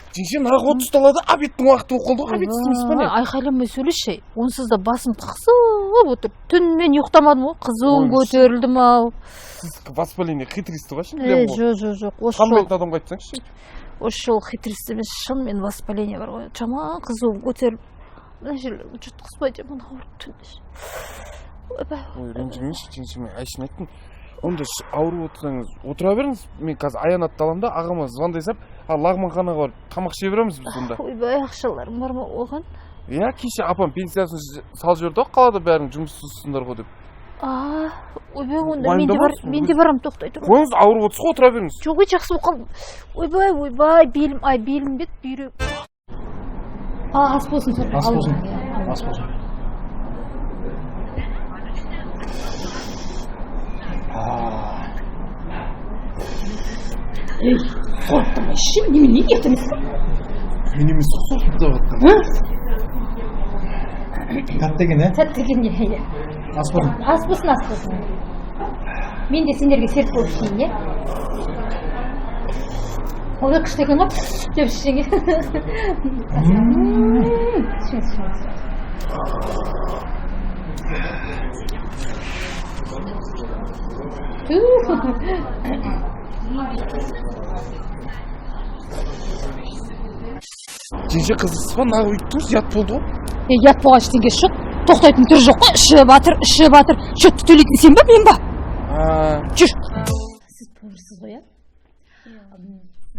Жеңше нақ 30 алады, обедтің уақыты оқылды ғой, обед істейміз ба не? Айқайламай сөйлеші, онсыз да басым қысып отыр. Түнмен ұйықтамадым ғой, қызуым көтерілдім ау. Сіз воспаление хитристі ғой шын? Жоқ. Қанбайтын адамға айтсаңызшы. Осы жол хитрист емес, шын мен воспаление бар ғой. Жаман қызуым көтеріліп. Мына жерлер жұтқызбайды, мына ауырып түнде. Ой, ренжімейші, жеңше, мен әшін айттым. Онда ауырып отырсаңыз, отыра беріңіз. Мен қазір аянатты аламын да, ағама звондай сап, лағманханаға барып тамақ жей береміз біз сонда. Ойбай, ақшаларың бар ма оған? Иә, кеше апам пенсиясын салып жіберді ғой, қалада бәрің жұмыссызсыңдар ғой деп. Ойбай, онда мен де барам, тоқтай тұрмын. Қойыңыз, ауырып отырсыз ғой, отыра беріңіз. Жоқ, жақсы болып қалдым. Ойбай, белім бет бүйрек. Ас болсын, ас болсын. Ей, қорықтың іші, немене етімізді? Мен емес сұқ деп отырмын. Тәтті екен, ә? Тәтті екен, иә. Ас болсын. Мен де сендерге серт болып ішейін, иә? Олай күшті екен ғой, деп ішсеңе. Жеңше қызысыз ба, нағы үйттіңіз, ят болды ғой? Ят болған ештеңе жоқ, тоқтайтын түрі жоқ қой, іші батыр. Шөтті төлейтін сен ба, мен ба? Жүр. Сіз поварсыз ғой, иә?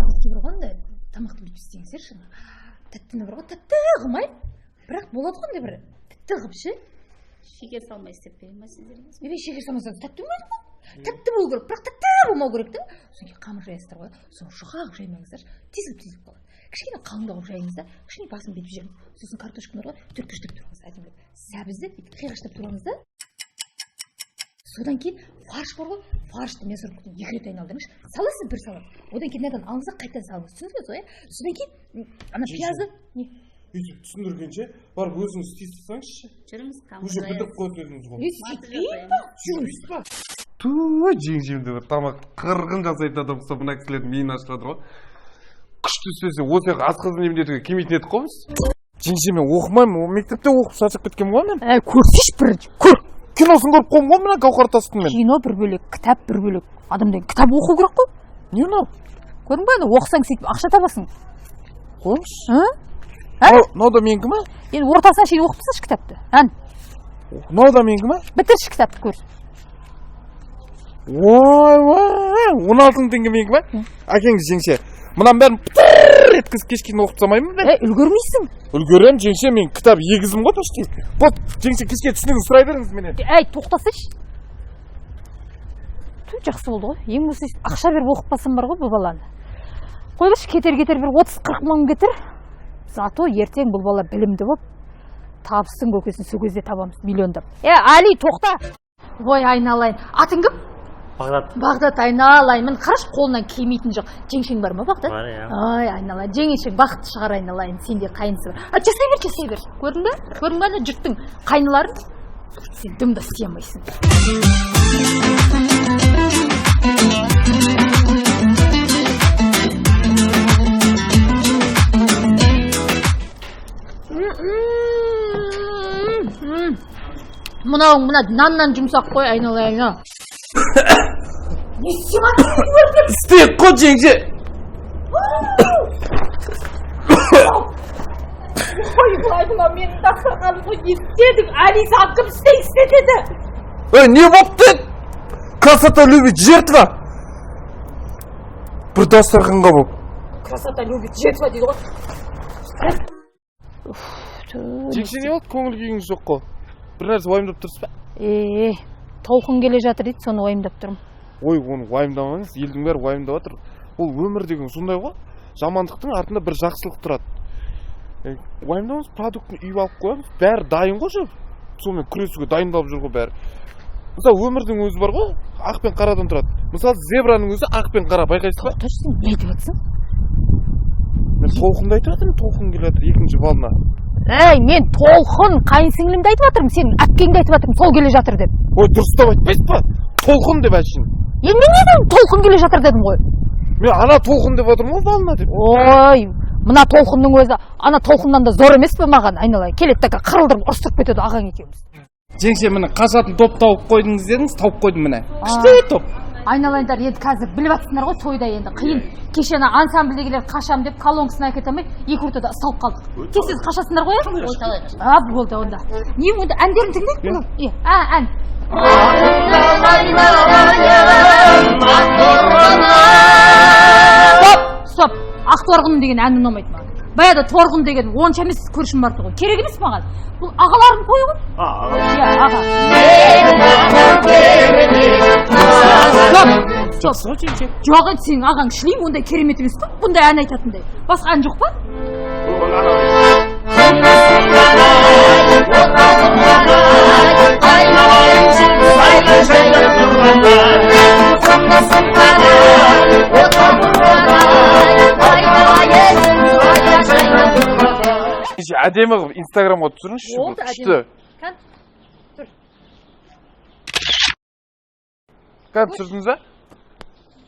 Бізге бір қонда тамақты бүйтіп істеңіздерші. Тәттіні бір ғой, тәтті қылмай, бірақ болады қонда бір тәтті қылып ше. Шекер салмай істеп берейін ма сіздерге? Мен шекер салмаса тәтті болмайды ғой. Тәтті болу керек, бірақ тәтті болмау керек та. Содан кейін қамыр жаясыздар ғой, соны жұқа жаймаңыздар, тезіліп қалады. Кішкене қалыңдау жайыңыз да, кішкене басын бүйтіп жіберіңіз. Сосын картошканы бар ғой, түрткіштеп тұрыңыз, әдемілеп. Сәбізді бүйтіп қиғаштап тұрыңыз да. Содан кейін фарш бар ғой, фаршты мен сұрып 2 рет айналдырыңызшы. Саласыз бір салат. Одан кейін мынадан алыңыз да қайтадан салыңыз. Түсіндіңіз ғой? Содан кейін ана пиязды не? Өйтіп түсіндіргенше барып өзіңіз істейсаңызшы. Жүріңіз, уже бітіріп қойдыңыз ғой. Жүріңіз ба? Туй, жеңжемде бір тамақ қырғын жасайтын адам болса, мына кісілердің миын ашып жатыр ғой. Күшті істесе, осы асқазан емдетуге келмейтін едік қой біз. Жеңше, мен оқымаймын, мектепте оқып шаршап кеткенмін ғой мен. Көрсейші бірінші, көр. Киносын көріп қоймын ғой мына Гауһартастың мен. Кино бір бөлек, кітап бір бөлек. Адамдан кітап оқу керек қой. Не мынау? Көрдің бе, оқысаң сөйтіп ақша табасың. Қойыңызшы. Мынау да менікі ме? Енді ортасына шейін оқып тасташы кітапты. Мынау да менікі ме? Бітірші кітапты көр. Ой, 16 теңге менікі ме? Әкеңіз жеңше. Мұнан бәрін пітір еткізіп кешкені оқып тастамаймын ба? Үлгермейсің. Үлгерем, жеңше, мен кітап егізім ғой почти. Вот, жеңше, кешке түсінігін сұрай беріңіз менен. Тоқтасайшы. Жақсы болды ғой. Ең болса ақша беріп оқып басым бар ғой бұл баланы. Қойғыш, кетер бір 30-40 мың кетір. Зато ертең бұл бала білімді болып, табыстың көкесін сол кезде табамыз, миллиондап. Али, тоқта. Ой, айналайын. Атың кім? Бағдат, айналайын. Мен қараш қолынан келмейтін жоқ. Жеңшең бар ма, Бағдат? Бар, иә. Ай, айналайын. Жеңешең бақытты шығар, айналайын. Сенде қайынысы бар. Жасай бер. Көрдің бе? Ана жұрттың қайныларын? Сен дымда істей алмайсың. Мынауың наннан жұмсақ қой, айналайын. Не істеп істеп қой, жеңше. Ойбайдыма, менің дастарханым ғой, не істедің? Алиса кім істеді? Не бопты? Красота любит жертва. Бір дастарханға болып. Красота любит жертва дейді ғой. Жеңше, не болды? Көңіл күйіңіз жоқ қой. Бір нәрсе уайымдап тұрсыз ба? Толқын келе жатыр дейді, соны уайымдап тұрмын. Ой, оны уайымдамаңыз, елдің бәрі уайымдап жатыр. Ол өмір деген сондай ғой. Жамандықтың артында бір жақсылық тұрады. Уайымдамаңыз, продуктын үйіп алып қоямыз, бәрі дайын ғой жүр. Сонымен күресуге дайындалып жүр ғой бәрі. Мысалы, өмірдің өзі бар ғой, ақ пен қарадан тұрады. Мысалы, зебраның өзі ақ пен қара, байқайсыз ба? Точно, не айтып жатсың? Мен толқынды айтып жатырмын, толқын келе жатыр екінші балына. Мен толқын қайынсіңлімді айтып жатырмын, сенің әпкеңді айтып жатырмын, сол келе жатыр деп. Ой, дұрыстап айтпайсыз ба? Толқын деп әшейін. Мен не дедім, толқын келе жатыр дедім ғой. Мен ана толқын деп отырмын ғой балына деп. Ой, мына толқынның өзі ана толқыннан да зор емес пе маған айналайын. Келеді да қырылдырып ұрыстырып кетеді ағаң екеуміз. Жеңше міне қашатын топ тауып қойдыңыз дедіңіз, тауып қойдым міне. Күшті топ. Айналайындар енді қазір біліп жатсыңдар ғой тойда енді қиын. Кеше ана ансамбльдегілер қашам деп колонкасын әкете алмай екі ортада ұсталып қалдық. Тек сіз қашасыңдар ғой? Болды онда. Не онда әндерін тыңдайық? Ән. Стоп. Ақ-торғын деген ән ұнамайды маған. Баяда торғын деген онша емес көршім барды ғой. Керек емес маған. Бұл ағалардың тойы ғой? Аға. Стоп. Жоқ, сенің ағаң шлейм ондай керемет емес қой. Бұндай ән айтатындай. Басқа ән жоқ па? Әдемі қылып инстаграмға түсіріңізші. Күшті. Кән түсірдіңіз ә?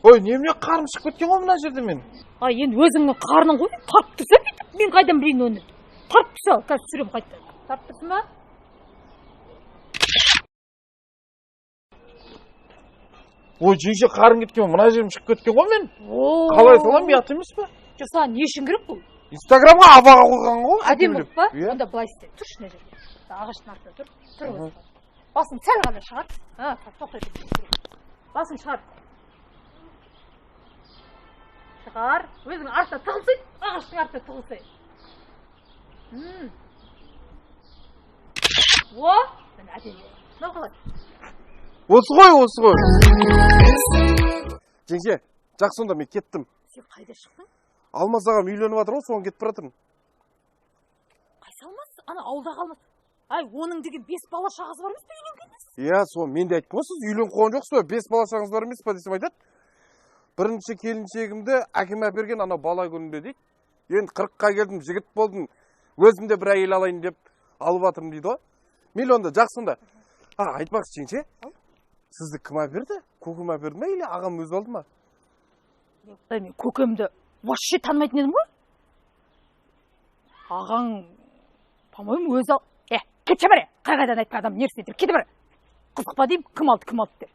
Ой, немене қарым шығып кеткен ғой мына жерде мен. Ай, енді өзіңнің қарның ғой, тарп тұрса бүйтіп, мен қайдан білейін оны. Тарп тұрса, қазір түсірем қайтты. Тарп тұрсы ма? Ой, жеңше қарың кеткен, мына жерім шығып кеткен ғой мен. Қалай салам, ұят емес пе? Жоқ, саған не үшін керек бұл? Инстаграмға абаға қойған ғой. Әдемі болып па? Онда былай істе. Тұршы мына жерге. Ағаштың артында тұр. Тұр өзің. Басың сәл ғана шығар. Тоқтай тұр. Басың шығар. Шығар. Өзің артына тығылсайын. Ағаштың артына тығылсайын. О, әдемі. Мынау қалай? Осы ғой. Жеңше, жақсы онда мен кеттім. Сен қайда шықтың? Алмас ағам үйленіп жатыр ғой, соған кетіп баратырмын. Қайсы Алмас? Ана ауылдағы Алмас. Ай, оның деген 5 бала шағасы бар емес пе үйленгеніңіз? Иә, соны мен де айттым ғой, сіз үйленіп қойған жоқсыз ба? 5 бала шағаңыз бар емес па десем айтады. Бірінші келіншегімді әкем әперген анау бала күнінде дейді. Енді 40-қа келдім, жігіт болдым. Өзім де бір әйел алайын деп алып жатырмын дейді ғой. Миллионда жақсында. Айтпақшы жеңше. Сізді кім әперді? Көкем әперді ме или ағам өзі алды ма? Мен көкемді вообще танымайтын едім ғой. Ағаң, по-моему, өзі ал... Кетші бәрі! Қайғайдан айтқан адам нерсі етір, кеді бәрі! Қызықпа деймін, кім алды деп.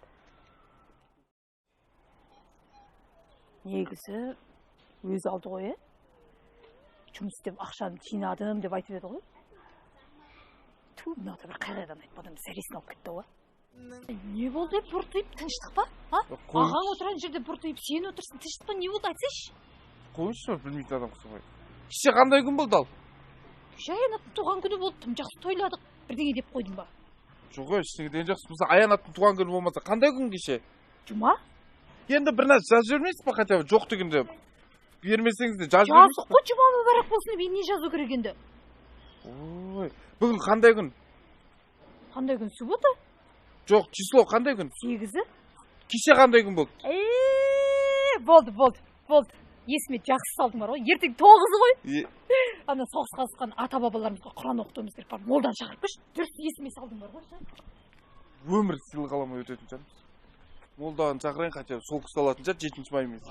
Негізі, өзі алды ғой, жұмыс істеп ақшаны жинадым деп айтып еді ғой. Ту, мынау да бір қайғайдан айтпадым, сәресін алып кетті ғой. Не болды, бұртиып, тыныштық па? Ағаң отырған жерде бұртиып, сен отырсын, тыныштық па, не болды, айтсайшы? Қойшы, білмейтін адам қысы ғой. Кеше қандай күн болды ал? Кеше Аянаттың туған күні болды, тым жақсы тойладық. Бірдеңе деп қойдым ба? Жоқ, ештеңеден жақсы. Болса Аянаттың туған күні болмаса қандай күн кеше? Жұма? Енді бір нәрсе жазып жібермейсіз ба хотя бы? Жоқ дегенде бермесеңіз де жазып жібермейсіз ба? Жұма мүбәрәк болсын деп не жазу керек енді? Ой, бүгін қандай күн? Қандай күн, суббота? Жоқ, число қандай күн? 8-і. Кеше қандай күн болды? Болды. Есіме жақсы салдың бар ғой. Ертең 9-ы ғой. Ана соғысқа қатысқан ата-бабаларымызға Құран оқытуымыз керек бар. Молдан шақырыпшы. Дұрыс есіме салдың бар ғой. Өмір сыйлық аламай өтетін шығармыз. Молдан шақырайын, хотя сол кісі алатын шығар 7 май емес.